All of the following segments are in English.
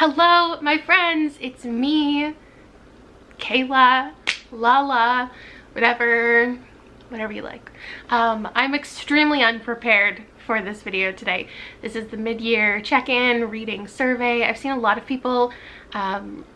Hello, my friends. It's me, Kayla, Lala, whatever you like. I'm extremely unprepared for this video today. This is the mid-year check-in reading survey. I've seen a lot of people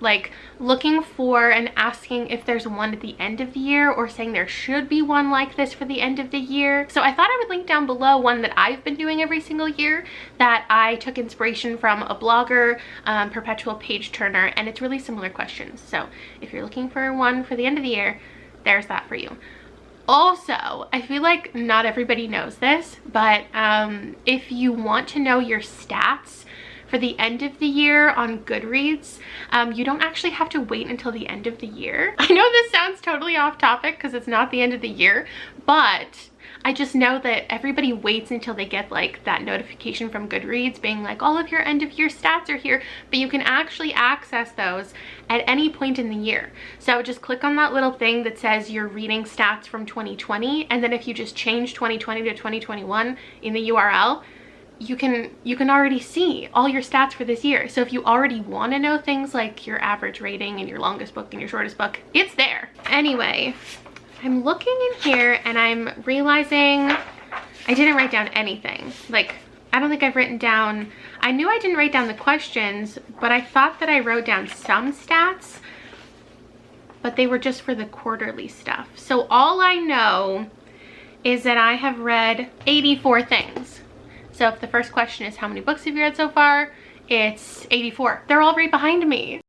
like looking for and asking if there's one at the end of the year, or saying there should be one like this for the end of the year. So I thought I would link down below one that I've been doing every single year that I took inspiration from a blogger, Perpetual Page Turner, and it's really similar questions. So if you're looking for one for the end of the year, there's that for you. Also, I feel like not everybody knows this, but if you want to know your stats for the end of the year on Goodreads, you don't actually have to wait until the end of the year. I know this sounds totally off topic because it's not the end of the year, but I just know that everybody waits until they get like that notification from Goodreads being like, all of your end of year stats are here, but you can actually access those at any point in the year. So just click on that little thing that says your reading stats from 2020, and then if you just change 2020 to 2021 in the URL, you can already see all your stats for this year. So if you already want to know things like your average rating and your longest book and your shortest book, it's there. Anyway, I'm looking in here and I'm realizing I didn't write down anything. Like, I don't think I've written down, I knew I didn't write down the questions, but I thought that I wrote down some stats, but they were just for the quarterly stuff. So all I know is that I have read 84 things. So if the first question is how many books have you read so far, it's 84. They're all right behind me.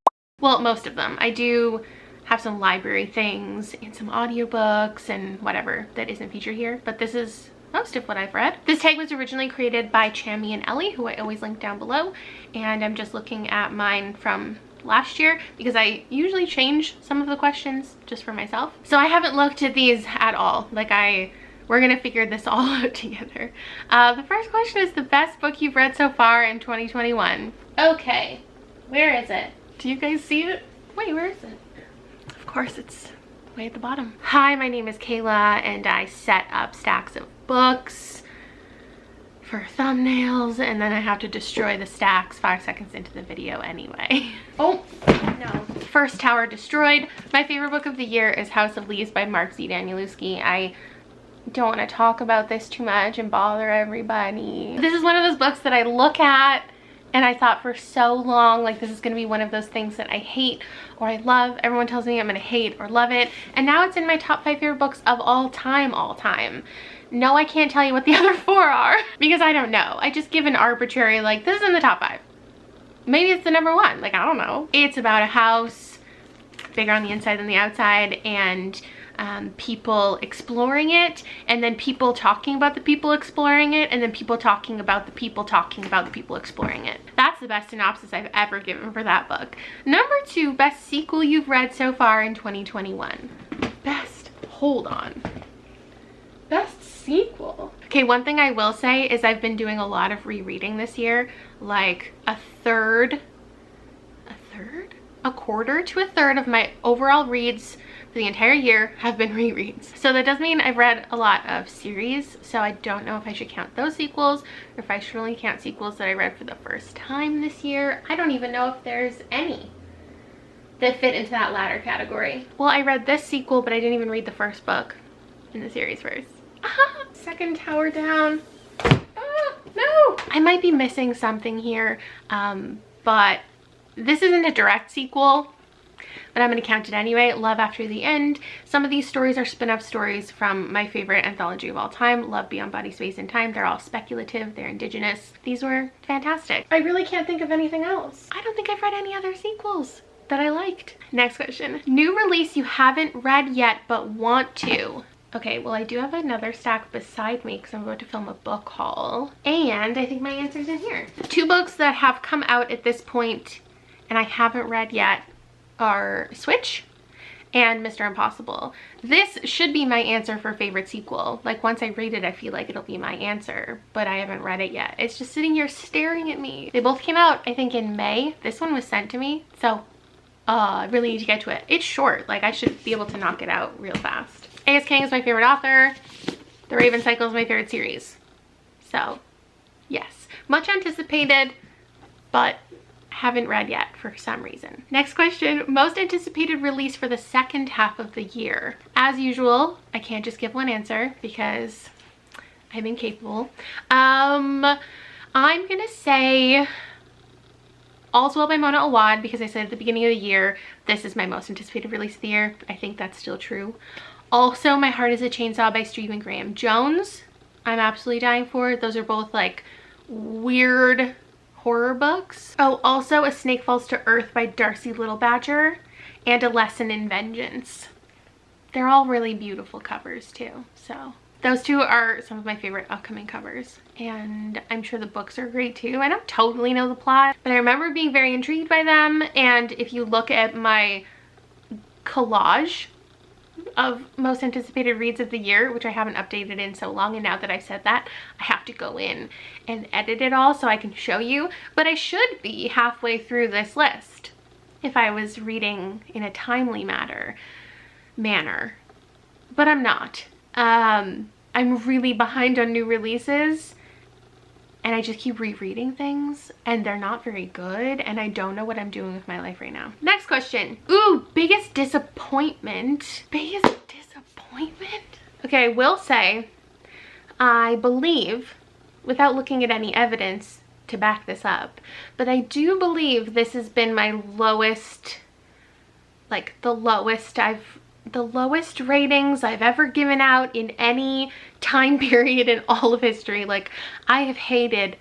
Well, most of them. I do have some library things and some audiobooks and whatever that isn't featured here, but this is most of what I've read. This tag was originally created by Chammy and Ellie, who I always link down below, and I'm just looking at mine from last year because I usually change some of the questions just for myself. So I haven't looked at these at all. Like, we're gonna figure this all out together. The first question is the best book you've read so far in 2021. Okay, where is it? Do you guys see it? Wait, where is it? Of course, it's way at the bottom. Hi, my name is Kayla, and I set up stacks of books for thumbnails, and then I have to destroy the stacks 5 seconds into the video anyway. Oh, no. First tower destroyed. My favorite book of the year is House of Leaves by Mark Z. Danielewski. I don't want to talk about this too much and bother everybody. This is one of those books that I look at and I thought for so long, like, this is going to be one of those things that I hate or I love. Everyone tells me I'm going to hate or love it. And now it's in my top 5 favorite books of all time. No, I can't tell you what the other 4 are because I don't know. I just give an arbitrary, like, this is in the top 5. Maybe it's the number 1. Like, I don't know. It's about a house, bigger on the inside than the outside, and people exploring it, and then people talking about the people exploring it, and then people talking about the people talking about the people exploring it. That's the best synopsis I've ever given for that book. Number 2, best sequel you've read so far in 2021. Hold on. Best sequel. Okay, one thing I will say is I've been doing a lot of rereading this year. Like a quarter to a third of my overall reads for the entire year have been rereads. So that does mean I've read a lot of series, so I don't know if I should count those sequels or if I should only count sequels that I read for the first time this year. I don't even know if there's any that fit into that latter category. Well, I read this sequel, but I didn't even read the first book in the series first. Second tower down. No! I might be missing something here, but this isn't a direct sequel, but I'm going to count it anyway. Love After the End. Some of these stories are spin-off stories from my favorite anthology of all time, Love Beyond Body, Space, and Time. They're all speculative. They're indigenous. These were fantastic. I really can't think of anything else. I don't think I've read any other sequels that I liked. Next question. New release you haven't read yet but want to. Okay, well, I do have another stack beside me because I'm about to film a book haul, and I think my answer's in here. 2 books that have come out at this point and I haven't read yet are Switch and Mr. Impossible. This should be my answer for favorite sequel. Like, once I read it, I feel like it'll be my answer, but I haven't read it yet. It's just sitting here staring at me. They both came out, I think, in May. This one was sent to me, so I really need to get to it. It's short. Like, I should be able to knock it out real fast. A.S. King is my favorite author. The Raven Cycle is my favorite series. So, yes. Much anticipated, but haven't read yet for some reason. Next question, most anticipated release for the second half of the year. As usual, I can't just give one answer because I'm incapable. I'm gonna say All's Well by Mona Awad, because I said at the beginning of the year, this is my most anticipated release of the year. I think that's still true. Also, My Heart is a Chainsaw by Stephen Graham Jones. I'm absolutely dying for. Those are both like weird horror books. Oh, also A Snake Falls to Earth by Darcy Little Badger and A Lesson in Vengeance. They're all really beautiful covers too. So those two are some of my favorite upcoming covers, and I'm sure the books are great too. I don't totally know the plot, but I remember being very intrigued by them. And if you look at my collage of most anticipated reads of the year, which I haven't updated in so long, and now that I've said that, I have to go in and edit it all so I can show you, but I should be halfway through this list if I was reading in a timely manner, but I'm not. I'm really behind on new releases, and I just keep rereading things and they're not very good, and I don't know what I'm doing with my life right now. Next question. Ooh, biggest disappointment. Biggest disappointment? Okay, I will say, I believe, without looking at any evidence to back this up, but I do believe this has been my lowest, like the lowest ratings I've ever given out in any time period in all of history. Like, I have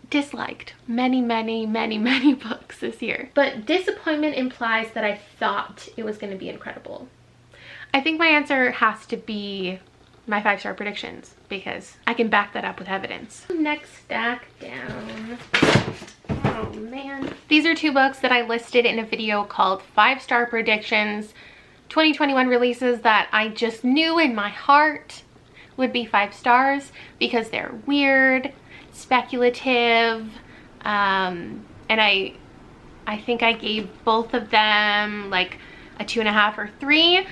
disliked many books this year. But disappointment implies that I thought it was going to be incredible. I think my answer has to be my 5-star predictions, because I can back that up with evidence. Next stack down. Oh man. These are 2 books that I listed in a video called 5-star predictions, 2021 releases that I just knew in my heart would be 5 stars because they're weird, speculative, and I think I gave both of them like a 2.5 or 3.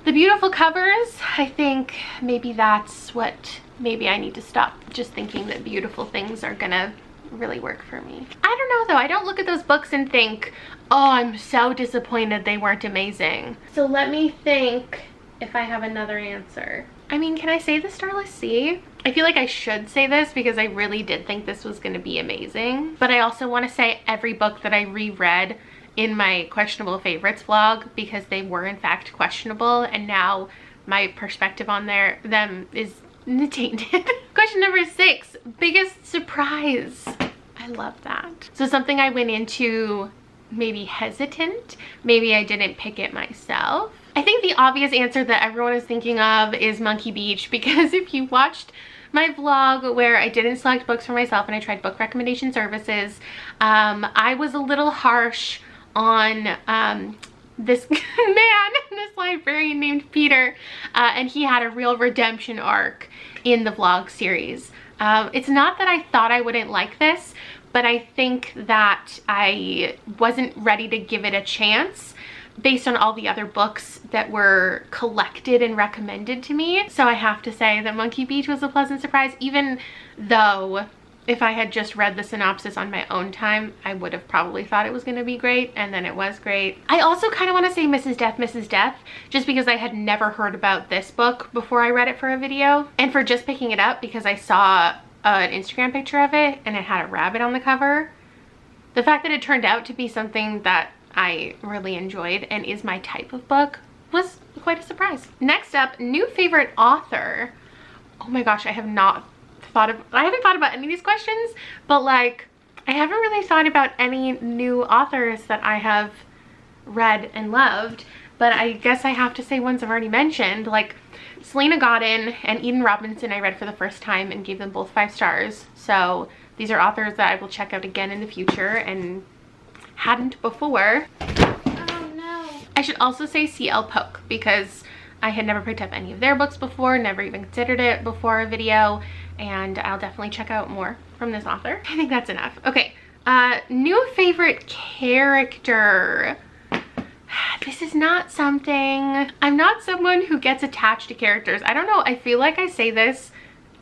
The beautiful covers, I think maybe that's what, maybe I need to stop just thinking that beautiful things are gonna really work for me. I don't know though, I don't look at those books and think, oh, I'm so disappointed they weren't amazing. So let me think if I have another answer. I mean, can I say the Starless Sea? I feel like I should say this because I really did think this was going to be amazing, but I also want to say every book that I reread in my questionable favorites vlog, because they were in fact questionable, and now my perspective on them is tainted. Question number 6, biggest surprise. I love that. So something I went into maybe hesitant, maybe I didn't pick it myself. I think the obvious answer that everyone is thinking of is Monkey Beach, because if you watched my vlog where I didn't select books for myself and I tried book recommendation services, I was a little harsh on this man, this librarian named Peter, and he had a real redemption arc in the vlog series. It's not that I thought I wouldn't like this, but I think that I wasn't ready to give it a chance based on all the other books that were collected and recommended to me. So I have to say that Monkey Beach was a pleasant surprise, even though if I had just read the synopsis on my own time, I would have probably thought it was going to be great, and then it was great. I also kind of want to say Mrs. Death, just because I had never heard about this book before I read it for a video, and for just picking it up because I saw an Instagram picture of it and it had a rabbit on the cover. The fact that it turned out to be something that I really enjoyed and is my type of book was quite a surprise. Next up, new favorite author. Oh my gosh, I haven't thought about any of these questions, but like I haven't really thought about any new authors that I have read and loved, but I guess I have to say ones I've already mentioned, like Selena Godin and Eden Robinson I read for the first time and gave them both 5 stars. So these are authors that I will check out again in the future and hadn't before. Oh no. I should also say C.L. Polk, because I had never picked up any of their books before, never even considered it before a video, and I'll definitely check out more from this author. I think that's enough. Okay, new favorite character. This is not something, I'm not someone who gets attached to characters. I don't know, I feel like I say this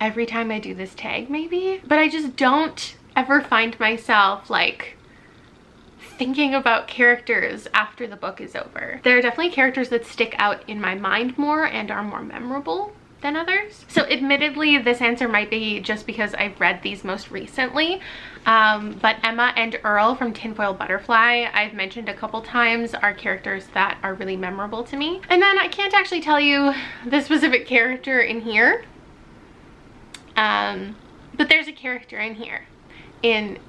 every time I do this tag maybe, but I just don't ever find myself like thinking about characters after the book is over. There are definitely characters that stick out in my mind more and are more memorable than others. So admittedly, this answer might be just because I've read these most recently, but Emma and Earl from Tinfoil Butterfly, I've mentioned a couple times, are characters that are really memorable to me. And then I can't actually tell you the specific character in here, but there's a character in here in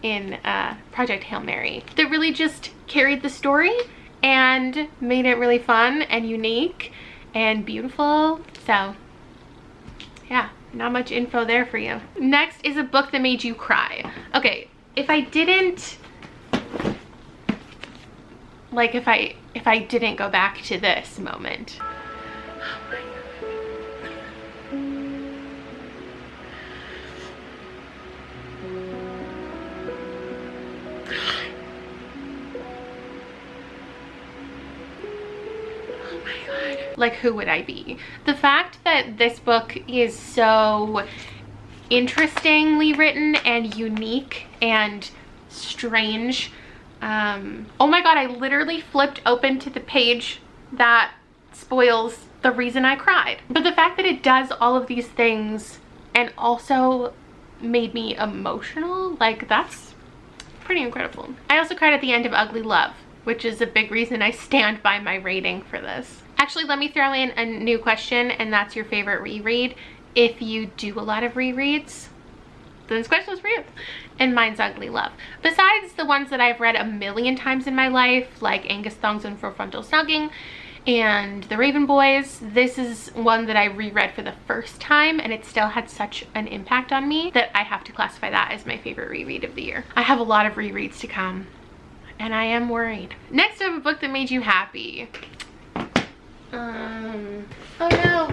Project Hail Mary that really just carried the story and made it really fun and unique and beautiful. So yeah, not much info there for you. Next is a book that made you cry. Okay, if I didn't go back to this moment. Like, who would I be? The fact that this book is so interestingly written and unique and strange. Oh my god, I literally flipped open to the page that spoils the reason I cried. But the fact that it does all of these things and also made me emotional, like, that's pretty incredible. I also cried at the end of Ugly Love, which is a big reason I stand by my rating for this. Actually, let me throw in a new question, and that's your favorite reread. If you do a lot of rereads, then this question is for you. And mine's Ugly Love. Besides the ones that I've read a million times in my life, like Angus Thongs and For Frontal Snugging and The Raven Boys, this is one that I reread for the first time, and it still had such an impact on me that I have to classify that as my favorite reread of the year. I have a lot of rereads to come, and I am worried. Next, I have a book that made you happy. Oh no.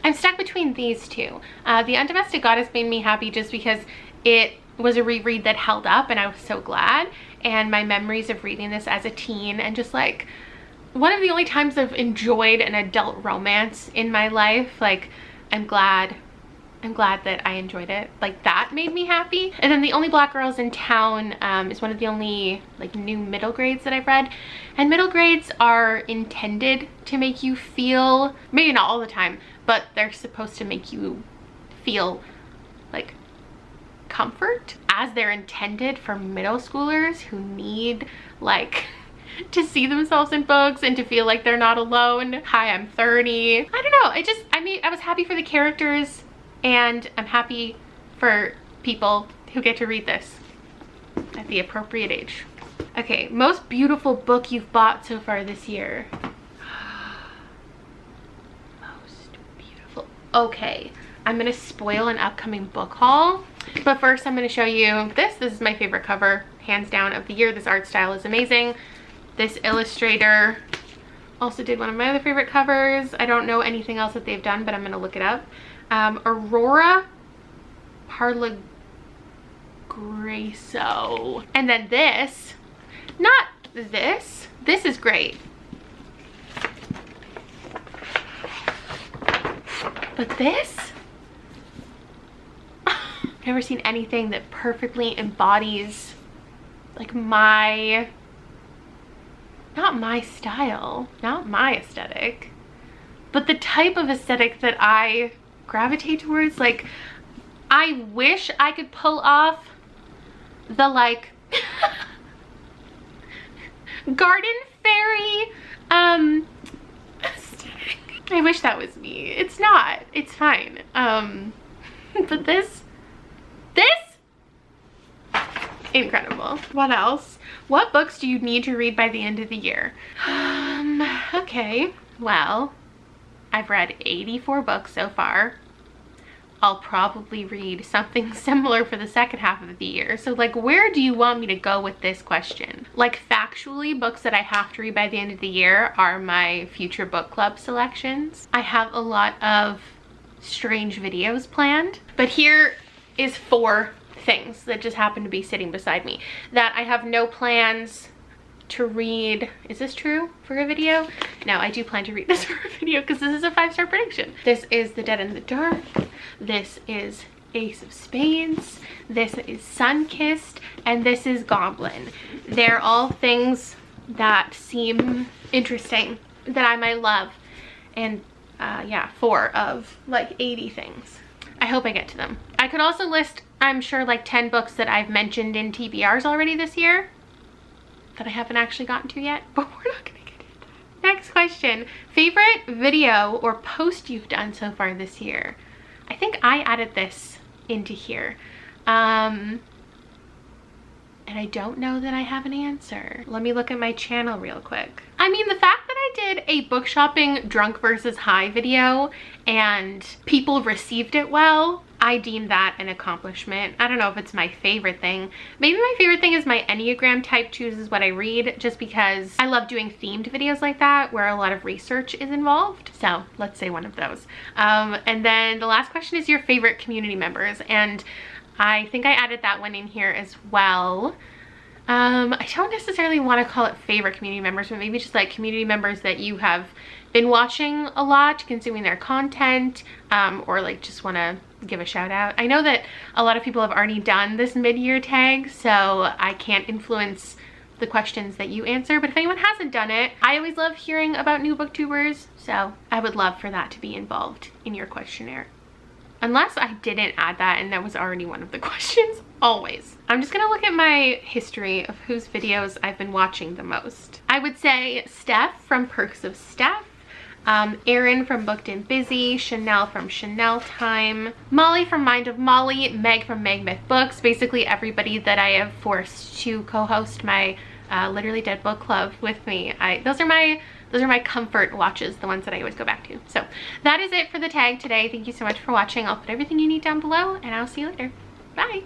I'm stuck between these two. The Undomestic Goddess made me happy just because it was a reread that held up, and I was so glad. And my memories of reading this as a teen, and just like one of the only times I've enjoyed an adult romance in my life, like, I'm glad that I enjoyed it. Like, that made me happy. And then The Only Black Girls in Town is one of the only like new middle grades that I've read. And middle grades are intended to make you feel, maybe not all the time, but they're supposed to make you feel like comfort, as they're intended for middle schoolers who need like to see themselves in books and to feel like they're not alone. Hi, I'm 30. I don't know. I was happy for the characters, and I'm happy for people who get to read this at the appropriate age. Okay, most beautiful book you've bought so far this year. Most beautiful. Okay, I'm gonna spoil an upcoming book haul, but first I'm gonna show you this. This is my favorite cover, hands down, of the year. This art style is amazing. This illustrator also did one of my other favorite covers. I don't know anything else that they've done, but I'm gonna look it up. Aurora Parlagrasso. And then this, not this, this is great. But this, I've never seen anything that perfectly embodies like not my style, not my aesthetic, but the type of aesthetic that I gravitate towards. Like, I wish I could pull off the like garden fairy aesthetic. I wish that was me. It's not. It's fine. But this incredible. What else? What books do you need to read by the end of the year? Okay, well, I've read 84 books so far. I'll probably read something similar for the second half of the year. So like, where do you want me to go with this question? Like, factually, books that I have to read by the end of the year are my future book club selections. I have a lot of strange videos planned, but here is 4 things that just happen to be sitting beside me that I have no plans to read. Is this true for a video? No, I do plan to read this for a video because this is a 5-star prediction. This is The Dead in the Dark. This is Ace of Spades, this is Sun-Kissed, and this is Goblin. They're all things that seem interesting that I might love. And yeah, 4 of like 80 things. I hope I get to them. I could also list, I'm sure, like 10 books that I've mentioned in TBRs already this year that I haven't actually gotten to yet, but we're not gonna get into that. Next question, favorite video or post you've done so far this year? I think I added this into here. And I don't know that I have an answer. Let me look at my channel real quick. I mean, the fact that I did a book shopping drunk versus high video and people received it well, I deem that an accomplishment. I don't know if it's my favorite thing. Maybe my favorite thing is my Enneagram type chooses what I read, just because I love doing themed videos like that where a lot of research is involved. So let's say one of those. And then the last question is your favorite community members. And I think I added that one in here as well. I don't necessarily want to call it favorite community members, but maybe just like community members that you have been watching a lot, consuming their content, or like just want to give a shout out. I know that a lot of people have already done this mid-year tag, so I can't influence the questions that you answer, but if anyone hasn't done it, I always love hearing about new booktubers, so I would love for that to be involved in your questionnaire. Unless I didn't add that and that was already one of the questions, always. I'm just gonna look at my history of whose videos I've been watching the most. I would say Steph from Perks of Steph, Erin from Booked and Busy, Chanel from Chanel Time, Molly from Mind of Molly, Meg from Meg Myth Books, basically everybody that I have forced to co-host my Literally Dead Book Club with me. Those are my comfort watches, the ones that I always go back to. So that is it for the tag today. Thank you so much for watching. I'll put everything you need down below and I'll see you later. Bye.